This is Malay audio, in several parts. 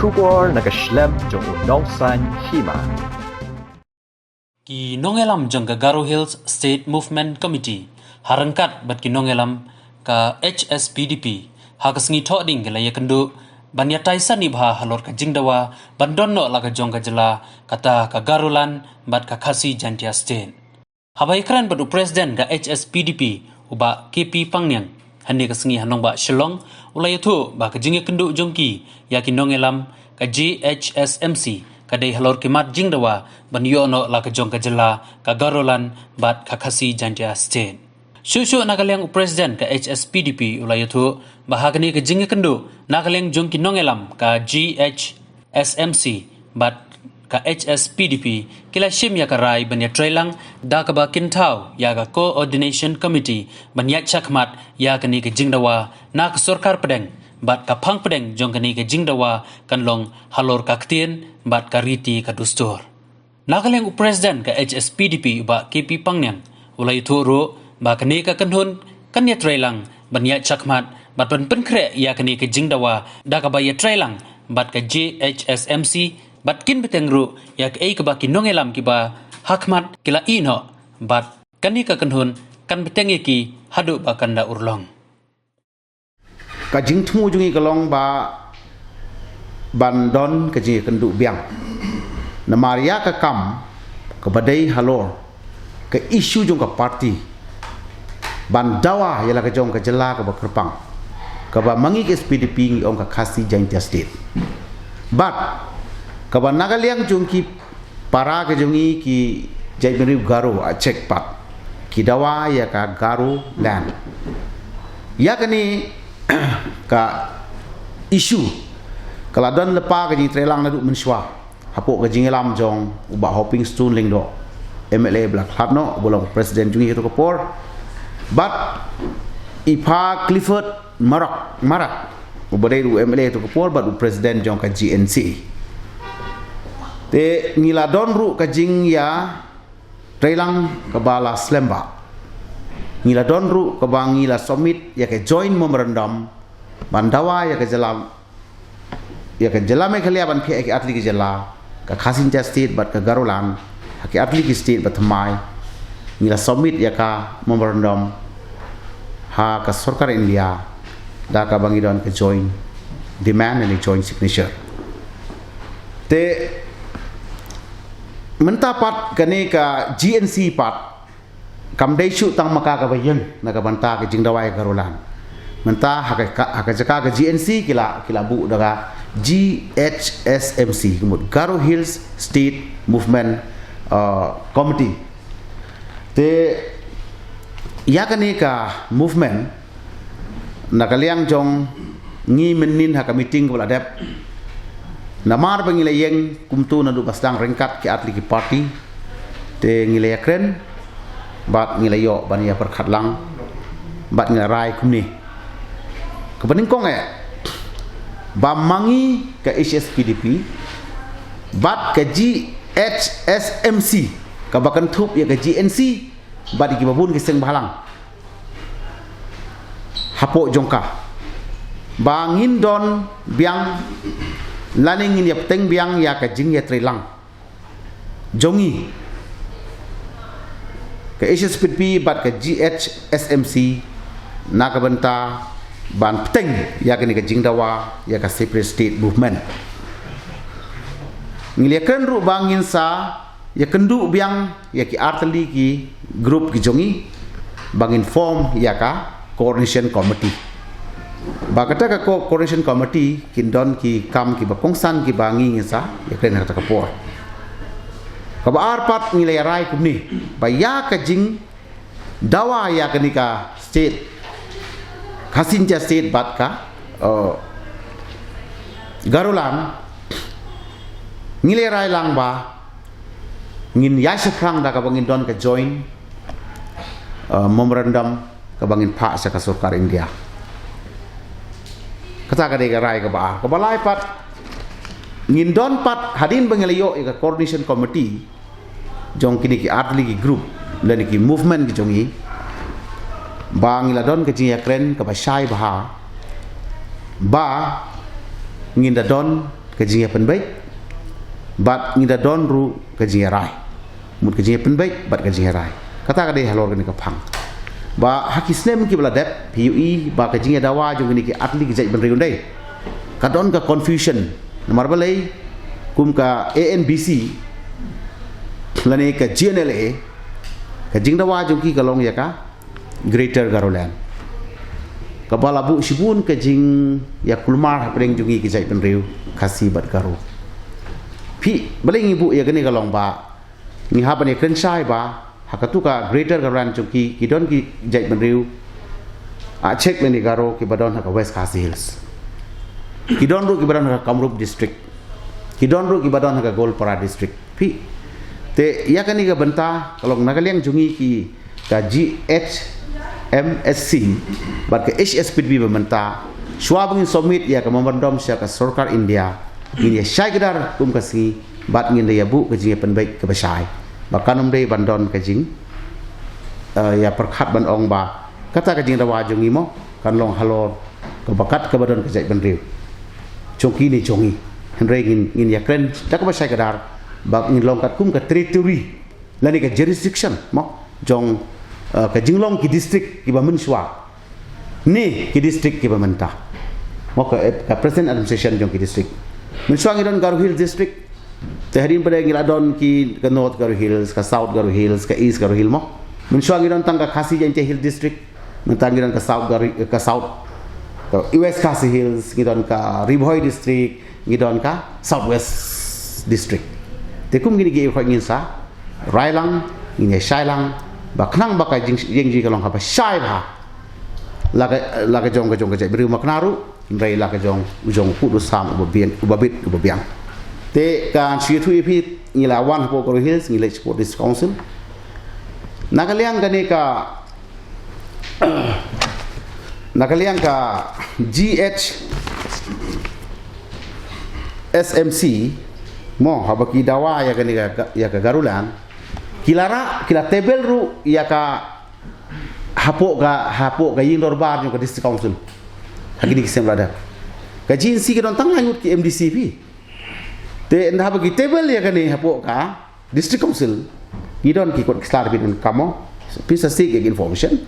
Kubor nakaslem jong unongsan hima. Ki nongelam jong ka Garo Hills State Movement Committee harangkat bat ki nongelam ka HSPDP hagasngi thoding gela yakendu ban yatai sani bha halor ka jingdawa ban donno laga jong ka jela kata ka Garulan bat ka Khasi Jantia State habai kran badu president ka HSPDP uba KP Pangnyang hande ka sngi hanong ba Shillong ulayathu ba ka jinge kendu jongki yakin nongelam ka GHSMC kadai halor kimat jingdawa ban yono la ka jong ka jela ka Garulan bat ka Khasi Jantia State Shushu nagalyang president ka HSPDP ulayathu bahagani ka jinge kendu nagalyang jongki nongelam ka GHSMC bat ka HSPDP kila shim ya karai ban ya trailang da ka ba kintau ya ka coordination committee ban ya chakmat ya kani ka jingdawa na ka sarkar pedeng bat ka phang pedeng jong kani ka jingdawa kanlong halor ka ktien bat ka riti ka dustur nagalyang president ka HSPDP ba KP Pangnyang ulayathu ro ba kani ka kanhun kan ya trailang ban ya chakmat bat ban penkre ya kani ka jingdawa da ka ba ya trailang bat ka GHSMC bat kin betengru yak ei ka ba kinongelam ki ba hakmat kila ino bat kani ka kanhun kan betenge ki hadu ba kanda urlong ka jing thmu jungi kalong ba bandon ka jing kendu biang na maria ka kam ka badai halor ka isu jong ka parti ban dawa yala ka jong ka jela ka ba kerpang ka ba mangi ke SPDP ngi om ka Khasi Jantia State but kaban nagaliang jungki para ke jungi ki jaimeri Garo a check pat ki dawa ya ka Garo land ya kani ka isu kala don lepa ke jing trelang nadu menswa hapo ke jing lam jong uba hopping stone ling do MLA Black Hatno bolong presiden jungi itu kapor but ipa Clifford Marak ubadai du MLA itu kapor but presiden jong ka GNC te ngila don ru ka jing ya trailang ka bala slemba ngila don ru ka bang ngila summit ya ke join memorandum bandawa ya ke jela me khalia ban phe ke atli ke jela ka Khasi Jantia State bat ka Garulan ke atli ke state bat mai ngila summit ya ka memorandum ha ka sarkar India da ka bangi don ke join demand and join signature te mentapat kane ka GNC pat kamdai shu tang maka ka bayen na ka banta ka jingdawai Garulan menta haka jaka ka GNC kila bu daga GHSMC kumut Garo Hills State Movement Committee te ya kane ka movement nakaliang jong ngi menin haka meeting ko ladap namar bangile yeng kumtu nadu basdang rengkat ki atli ki parti te ngile yakren bat ngile yo ban ya perkhatlang bat ngarai kumni kebening kong ba mangi ke HSPDP bat ke GHSMC ka bakan thup ya ke GNC bat ki babun ki seng balang hapo jongka bangin don biang laning in yap teng biang ya ka jing ya trilang jongi ke HSPDP bat ke GHSMC na ka banta ban teng ya ka ni ka jingdawa ya ka separate state movement ngiliakan ru bangin sa ya kendu biang ya ki artli ki group ki jongi bangin form ya ka coordination committee bakata ka coordination committee kindon ki kam ki bapongsan ki bangi ngisa yakren hata kapor ka arpat ngilai rai kumni baya ka jing dawa ya kanika state Khasi Jantia State bat ka Garulan ngilai rai lang ba ngin ya sekrang da ka bangin don ka join memorandum ka bangin pak sa ka sarkar India kata ka dega rai ka balai pat ngin don pat hadin bangelayo ka coordination committee jong kini ki atli ki group dan ki movement ki jongi bang ila don ke jinga kren ka basai bah ba nginda don ke jinge pen baik bat ngida don ru ke jinge rai mut ke jinge pen baik bat ke jinge rai kata ka dei halor ni ka phang ba hakisne mungkin bela dep PUI ba ke jinge dawa jong ni ki atli ki jai ben riun dei ka don ka confusion nomor balai kum ka ANBC lani ka GNLA ka jing dawa jong ki kalong ya ka Greater Garoland ka balabu sibun ka jing ya kulmar apreng jong ki jai ben riu kasi bat garo pi balai ibu ya gani kalong ba ni ha bani kren sai ba hakatu ka Greater Garoland jong ki don ki jai ben riu a check lani garo ki badon ha ka West Khasi Hills ki don ru ki badon ha Kamrup district ki don ru ki badon ha Golpara district pi te ya kani ka benta kalau nakaliang jungi ki ka GHMSC bat ke HSPDB benta swabungin summit ya ka memandom sia ka sarkar India ini syai gedar kum kasi bat ngin ya bu ke jinge pen baik ke besai bakanum dei bandon ke jing ya perkhat ban ong ba kata ke jing dawa jungi mo kan long halor ke bakat ke badon ke jai ben riu chongki ni chongi henre ngin ya kren dak besai gedar bak ngin long kat kum ke territory lani ke jurisdiction mo jong ke jinglong ki district ki ba menswa ni ki district ki ba menta mo ke present administration jong ki district menswa ngidon Garo Hills district tehrin pada ngiladon ki ke North Garo Hills ka South Garo Hills ka East Garo Hills mo menswa ngidon tang ka Khasi Jaintia Hill district mentang ngidon ka South Garo ka South West Khasi Hills ngidon ka Ribhoi district ngidon ka Southwest district tekum gini ge khoi ngin sa railang ngin shailang baknang bakai jing kalong ha ba shai ba la jong ka jai bru maknaru rei la ka jong ku du sam ubabit ubabiang te kan situ ipi ngila wan po Garo Hills ngila sport this council nakaliang gani ka nakaliang ka SMC mo habaki dawa ya gani ya ka Garulan kilara kila tebel ru ya ka hapo ga yindor bar ka district council hagini kisem lada ka jinsi ke don tang hanyut ki MDCP te nda habaki tebel ya gani hapo ka district council gidon ki kot star bin kamo pisa sik information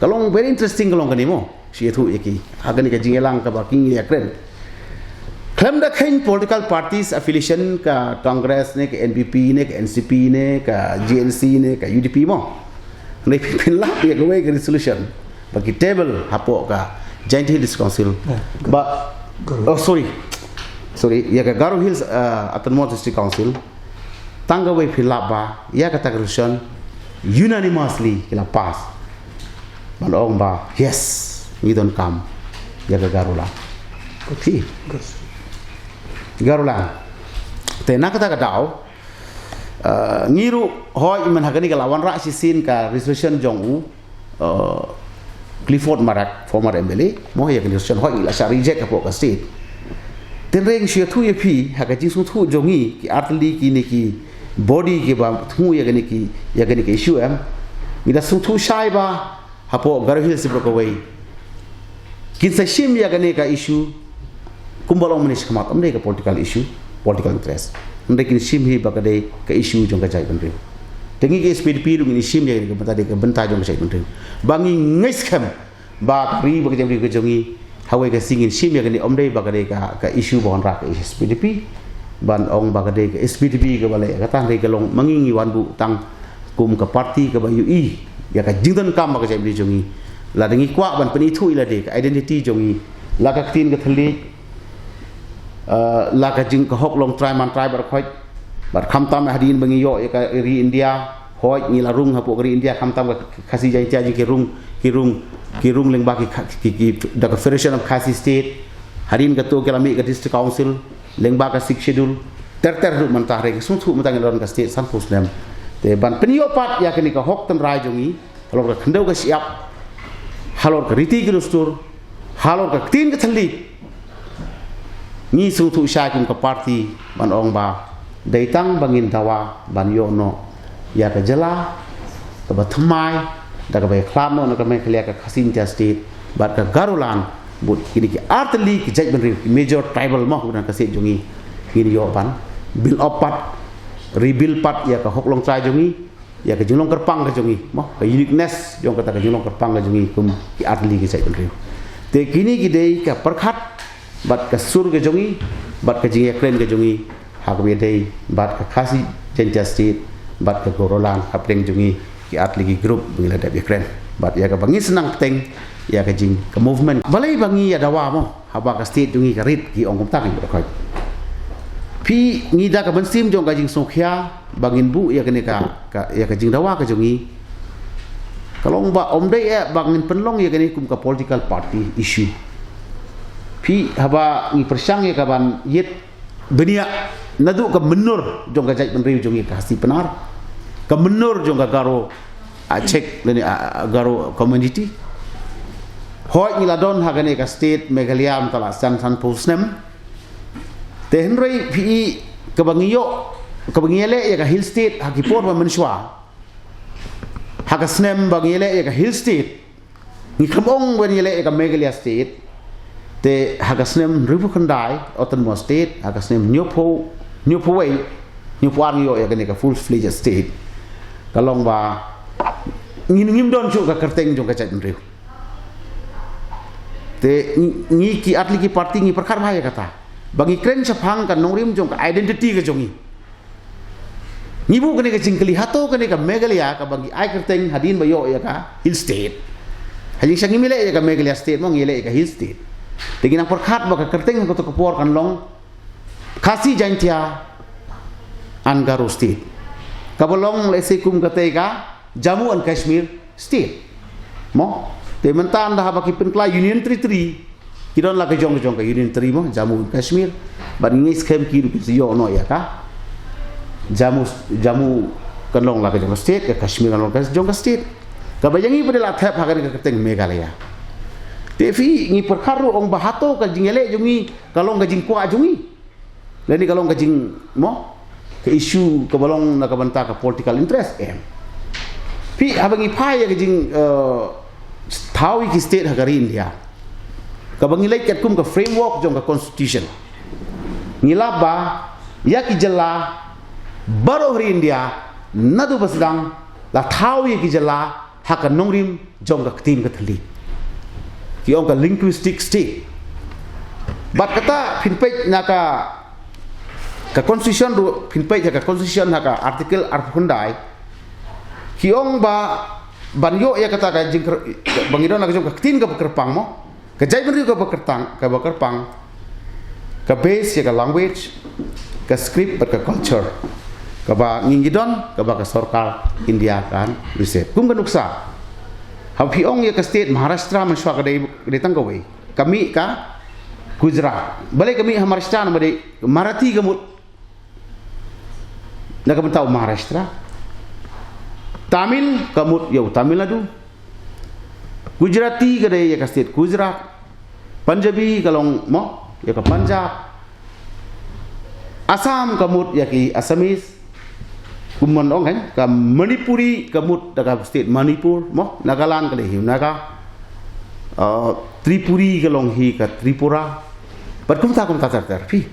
kalong very interesting kalong gani mo si itu iki hagani ka jingelang ka baking ya kren Klaim dah kain political parties affiliation ka Congress ne, ka NPP ne, ka NCP ne, ka GNC ne, ka UDP mo. Nai pin lap ya gawe ka resolution bagi table hapo ka Jaintia Hills Council. Ba sorry ya ka Garo Hills Autonomous District Council tangga we pin lap ba ya ka resolution unanimously kila pass. Malong ba yes we don't come ya ka Garo la. Okay. Garulan te nak kata kadau ngiru hoi man hagani ka lawan ra sisin ka resolution jong Clifford Marak former MLA mo ya resolution hoi la reject ka po ka state ten reng sia thu ye phi hagaji su thu jongi ki artli ki ni ki body ki ba thu ya gani ki issue am ida su thu shai ba hapo Garo Hills bro ko wei kin sa shim ya gani ka issue kumbalong manis kemat amde ke political issue political interest amde kini sim hi bakade ke issue jong ka jai benri tengi ke SPDP dung ini sim ya ke benta jong ka jai benri bangi ngais kam ba pri bakade jong ke jongi hawe ke singin sim ya ke ni amde bakade ka issue bon ra ke SPDP ban ong bakade ke SPDP ke bale kata re ke long mangingi wan bu tang kum ke parti ke ba UI ya ka jington kam ba ka jai benri jongi la dengi kwa ban penithu ila de identity jongi la ka tin ke thali la ka jing ka hok long try man try bar khoi bar kham tam hadin bangi yo ka ri India hoi ni la rung hapo ri India kham tam ka Khasi Jaintia ji ki rung leng ba ki da Federation of Khasi State hadin ka to kelami ka district council leng ba ka 6 schedule ter ru man ta re sun thu matang lon ka state san pos nem te ban penio pat ya kini ka hok tan rai jongi halor ka khendau ka siap halor ka riti ki lustur halor ka tin ka thali ni su thu sha kum ka party ban ong ba daitang bangin dawa ban yo no ya ka jala ka ba thmai da ka ba khlam no ka me khlia ka Khasi Jaintia state bat ka Garulan but kini ki artli ki jaj ban major tribal ma hudan ka se jongi ini yo pan bil opat rebuild pat ya ka hok long trai jongi ya ka jinglong kerpang ka jongi mo ka uniqueness jong kata ka jinglong kerpang ka jongi kum ki atli ki sai penriu te kini ki dei ka perkhat bat ka sur ka jongi bat ka jing ekren ka jongi hak we dei bat ka khasi jenja state bat ka gorolang kapeng jongi ki atli ki group ngila da ekren bat ya ka bangi senang teng ya ka jing ka movement balai bangi ya dawa mo haba ka state jongi ka rit ki ong kum tak ni ko pi ngida ka bensim jong ka jing songkhia bangin bu ya kene ka ya ka jing dawa ka jongi kalong ba om dei ya bangin penlong ya kene kum ka political party issue pi haba ngi persang ya ka ban yet benia nadu ka menur jong ka jai penriu jongi ka hasi penar ka menur jong ka garo cek leni garo community hoi ngiladon ha kene ka state Meghalaya tala san posnem te henry pi kabangiyele ya ka hill state hakipor ma menshwa hakasnem bangiyele ya ka hill state ni kamong bangiyele ya ka Meghalaya state te hakasnem ribu kandai autonomous state hakasnem nyopo wei nyopo arnyo ya ka full fledged state kalong ba ngim don chu ka kerteng jong ka chat riu te ngi ki atli ki parti ngi perkar bahaya kata bagi kren sapang kan nongrim jong ka identity ka jongi ngibu kene ka jingkeli hato kene ka Meghalaya ka bagi ai kerteng hadin bayo ya ka hill state hajing sangi mile ya ka Meghalaya state mo ngile ya ka hill state teginang perkhat baka kerteng ko to kapor kan long khasi jantia an Garo state kabolong lesekum kateka Jammu and Kashmir state mo te mentan dah baki penkla union territory kidon la ka jong ka union territory mo Jammu and Kashmir ban ngi scam ki yo no ya ka Jammu kan long la ka jong state ka Kashmir kan long ka jong state ka bayangi pada la thap ha ka keteng Meghalaya te fi ngi perkharu ong bahato ka jingele jongi kalong ka jing kwa jongi leni kalong ka jing mo ke issue ka balong na ka banta ka political interest pi abangi phai ka jing thawi ki state ha ka India ka bangi lai ket kum ka framework jong ka constitution ngilaba ya ki jalla baro hari India nadu basdang la thawi ki jalla ha ka nongrim jong ka tin ka thali ki ong ka linguistic state bat kata pinpej naka ka constitution ru pinpej ka constitution ha ka article arpundai ki ong ba banyo ya kata ka jing bangidon naka jong ka tin ka kerpang mo ka jai beri ka kerpang ka base ya ka language ka script ka culture ka ba ngingidon ka ba ka sarkar India kan riset kum ka nuksa hapi ong ya ka state Maharashtra man shwa ka dei tanggawai kami ka Gujarat balik kami Maharashtra na bade Marathi gamut na ka bentau Maharashtra Tamil kamut yo Tamil Nadu Gujarati ka dei ya ka state Gujarat Punjabi kalong mo ya ka Punjab Assam kamut ya ki Assamese kumon ong kan ka Manipuri kamut da ka state Manipur mo Nagaland ka dei Naga Tripuri kalong hi ka Tripura pat kum ta tar pi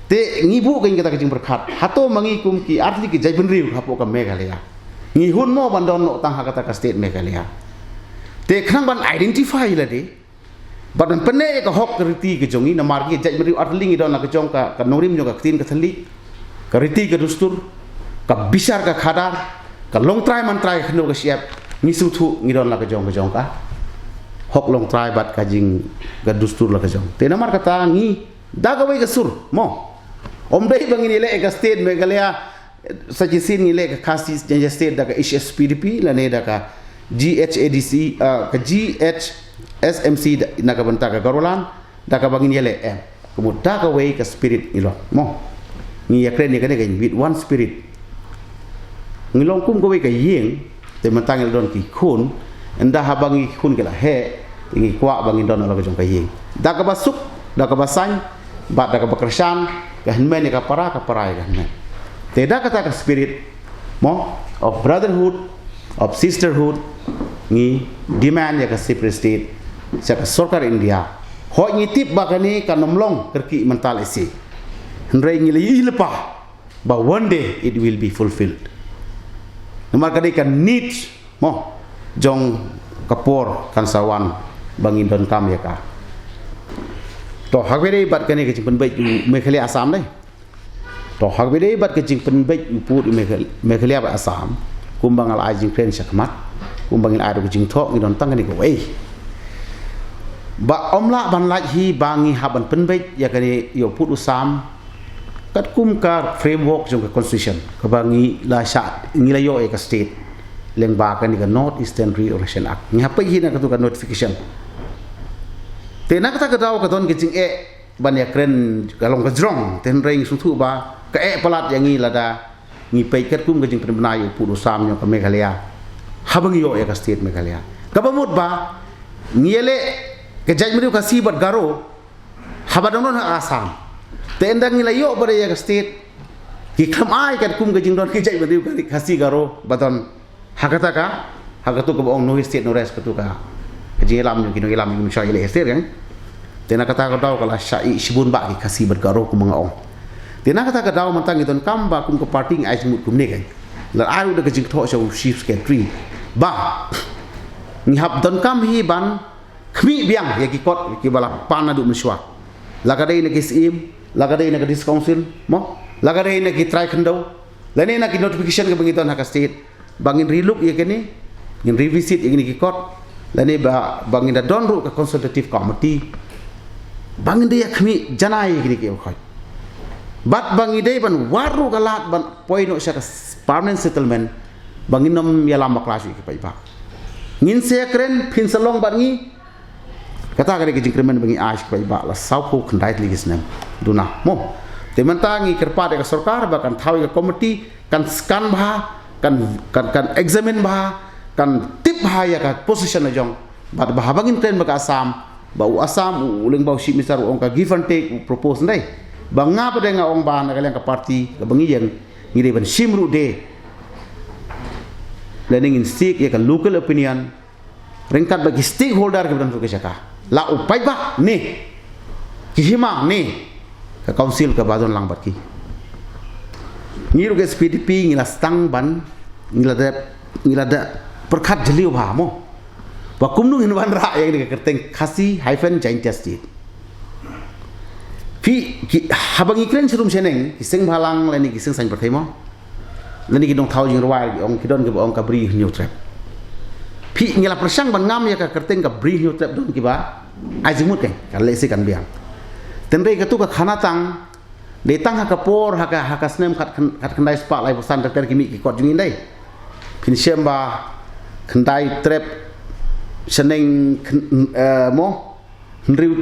te ngibu kain kata kajing berkhat hato mangi kum ki arti ki jai benriu hapo ka Meghalaya ngi hun mo bandon no tang hakata ka state Meghalaya te khnang ban identify la de badan pene ka hok riti ke jongi na margi jai benriu arling idon na ka jong ka norim jong ka tin ka thali ka riti ka dustur ka bisar ka khadar ka long try man try khno ka siap ngi su thu ngi don la ka jong ka hok long try bat kajing ga dustur la ka jong te namar kata ngi dagawai ka sur mo om dei bangini le ka state Meghalaya sajisin ngi le ka khasi jenja state da ka HSPDP la ne da ka GHADC ka GHSMC na ka banta ka garolan da ka bangini le kumut dagawai ka spirit ilo mo ngi yakren ni ka ne ka with one spirit ngi long kum ko ka yeng te mantang don ki khun enda habangi khun kala he ingi kwa bangi don la ka jong ka yeng da ka basuk da ka basang bat da ka bakersan ka henmen ka para ka henmen teda kata ka spirit mo of brotherhood of sisterhood ngi demand ya ka separate state sa ka sarkar India ho ngi tip bakani ka nomlong kerki mental isi Hendrai ngili lepa. But one day it will be fulfilled. Nomor kadai kan need mo jong kapor kan sawan bangin don kam ya ka. To hagbere bat kane ke jing bai Meghalaya Assam dai. To hagbere bat ke jing bai pu Meghalaya Assam kumbangal ajing kren sakmat kumbangil adu ke jing thok ngi don tang ni ko ei. Ba omla ban laj hi bangi haban penbai ya kane yo put usam kat kum ka framework jong ka constitution ka bangi la sha ngilayo e ka state leng ba ka ni ka North Eastern Reorganization Act ni hapai hina ka tu ka notification te nak ta ka daw ka don ke jing ban ya kren kalong ka jrong ten ring su thu ba ka palat yang ngi lada ngi pai kat kum ka jing penai pu usam nyo ka Meghalaya habangi yo e ka state Meghalaya ka bamut ba ngiele ke jaj meriu ka sibat garo habadon ha Assam tendang nilayo pada ya state kikam ai kat kum gajing don kijai badiu kasi garo baton hakata ka hakatu ka bong no state no res katu ka kajilam yo kino ilam yo shai le state kan tena kata ka daw kala shai shibun ba ki kasi bar garo ku mga ong tena kata ka daw mantang idon kamba kum ko parting ai smut kum ne kan la aru de gajing tho so chief secretary ba ni hab don kam hi ban khmi biang ya ki kot ki bala pana du mswa la ka dai ne kisim lagadai nak dis council mo lagadai nak try kendo lani nak notification ke bangiton hak state bangin relook ye kene ngin revisit ini ki court lani ba bangin da don ru ka consultative committee bangin dia khmi janai kini ke khoi bat bangin dei ban waru galat ban point no sha permanent settlement bangin nom yalam baklas ki pai ba ngin se kren phin salong bangi kata kare ke jingkremen bangi ash pai ba la sauko khandai ligisnem duna mo temantangi kerpa de sarkar ba kan thawi ka committee kan scan ba kan examine ba kan tip ba ya ka position na jong ba bangin kren ba Assam ba Assam uling ba si misar ong ka give and take propose ndai ba nga pa de nga ong ba na kaleng ka party ka bangi yang ngire ban simru de learning in seek ya ka local opinion ringkat bagi stakeholder ke dan saka la upai ba ni kihima ni ka council ka badon lang bat ki ngiru ke PDP ngila stang ban ngila da perkhat jeliu ba mo ba kumnu hin ban ra yang ni kerteng khasi hyphen joint state pi habang ikren serum seneng kiseng balang leni kiseng san perthai mo leni kidong thau jing rwai ong kidon ke ong ka bri new trap pi ngila persang ban ngam ya ka kerteng ka bri new trap don ki ba azimut kan kalau isi kan biang tendai ketu ka khana tang detang ha kapor ha ka snem khat khandai spa lai pesan dokter kimi ki kot jungin dai pin shemba khandai trap seneng mo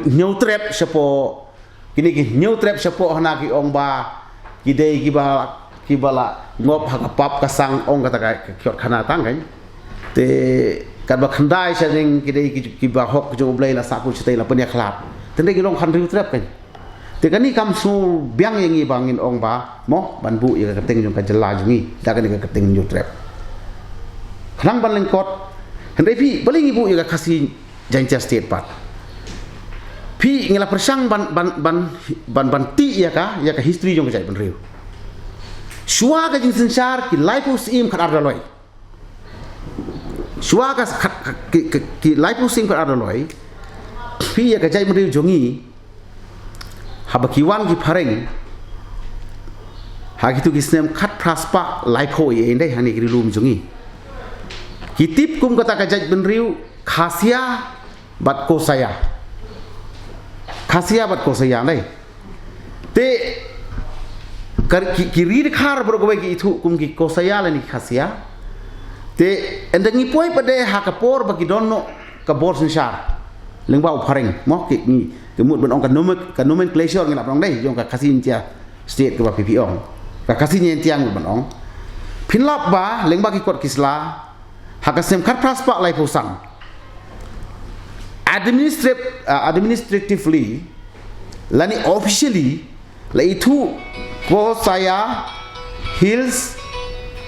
new trap sepo kini ki new trap sepo hana ki ong ba ki dei ki bala ngop ha ka pap ka sang ong kata ka kyot khana tang kan te kan ba khandai seneng kidai ki ba hok jo blai la saku chitai la panya khlap tendai ki long khan riu trap kan te kani kam su biang yang i bangin ong ba mo ban bu ya ka teng jong ka jela jungi da kan ka teng jo trap khnang ban leng kot hendai pi baling ibu ya ka kasi janja state pat pi ngela persang ban ti ya ka history jong ka jai ban riu suwa ka jing sensar ki life usim khat ar loi suwa ka ki life usim khat ar loi pi ya ka jai ban riu jongi habakiwan ki phareng hagitu kisnem khat praspa life ho ye ndai hani ki lum jongi kitip kum kata ka jai ban riu khasia bat ko saya ndai te kiri khar bro ko ki itu kum ki ko saya la ni khasia te endangi poi pade ha ka por bagi donno ka bor sensar lengba uphareng mo ki ni kemut ben ong ka nomenclature ngila prong dai jong ka kasin tia state ka PPP ong ka kasin yen tiang ben ong pinlap ba lengba ki kot kisla ha ka sem khat praspa lai pusang administratively lani officially la itu ko saya Hills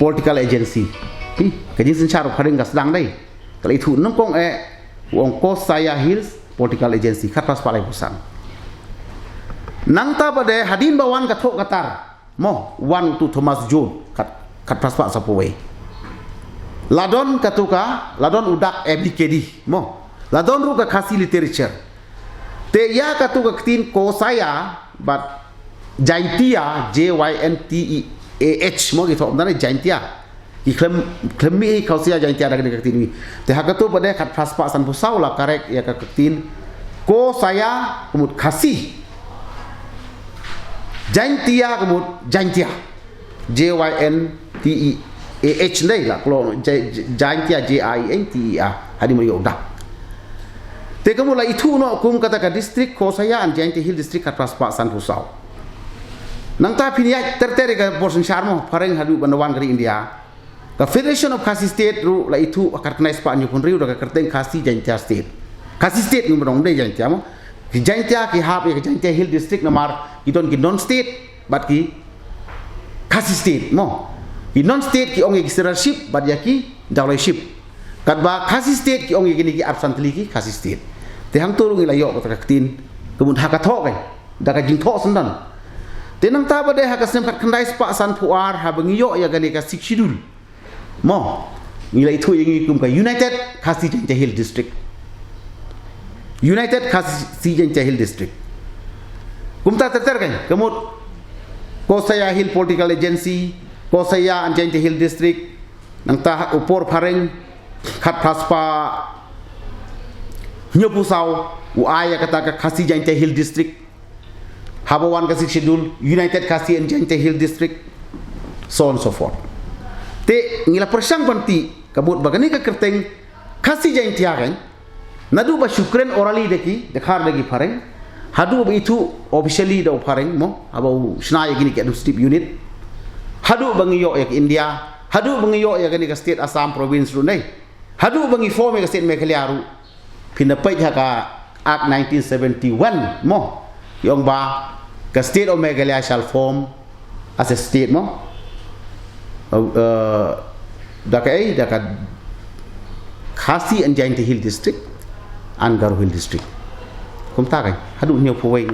Political Agency pi kajin sensar uphareng ka sedang dai kalau itu nongkong wong ko saya Hills Political Agency khat praspa lai pusang nang ta bade hadin bawan ka thok katar mo wan tu Thomas John kat praspa sapowe ladon katuka ladon udak ABKD mo ladon ru ka khasi literature te ya katuka ktin ko saya but Jaintia JYNTEAH mo gitu omdane Jaintia ki klemi kau sia Jaintia daga ktin wi te hakatu bade kat praspa san pusau la karek ya ka ktin ko saya kemud khasi Jaintia kemud Jaintia JYNTEAH nei lah kalau Jaintia JINTEA hadi mo yoda te kamu la itu no kum kata ka distrik ko saya an Jaintia Hill distrik kat praspa san pusau nang ta pinia tertere ka borsen charmo pareng hadu bandawan dari India ka Federation of Khasi State ru la itu akar kena spa nyukun riu daga kerteng Khasi Jaintia State Khasi State ngi bodong de Jaintia mo ki Jaintia ki hab ya Jaintia Hill district namar idon ki non state but ki Khasi State mo ki non state ki ongi citizenship but ya ki dawlaship kat ba Khasi State ki ongi gini ki absently ki Khasi State te hang turung ila yo ka tin kemun hakathok kai daga jingtho sandan tenang ta bade hakasem kat kendai spa san puar ha bengiyo ya gani ka sikshidul mo ngila itu yang ikum ka United Khasi Jaintia Hill district United Khasi Jaintia Hill district kumta terter kan kemud ko saya Hill political agency ko saya Jaintia Hill district nang ta upor pareng khat praspa nyopusau uaya kata ka Khasi Jaintia Hill district Habawan Kasih Schedule United Khasi and Jaintia Hill district so on so forth te ngila persang banti kabut bagani ka kerteng Khasi Jaintia kan nadu ba syukren orali deki dekhar lagi pareng hadu ba itu officially da pareng mo abau snaya gini ke district unit hadu bangiyo ya India hadu bangiyo ya gani ka state Assam province ru nei hadu bangi form ya state Meghalaya ru pinapai ka Act 1971 mo yong ba the state of Meghalaya shall form as a state mo daka Khasi and Jaintia Hill district and Garo Hill district kum ta kai hadu nyo po wai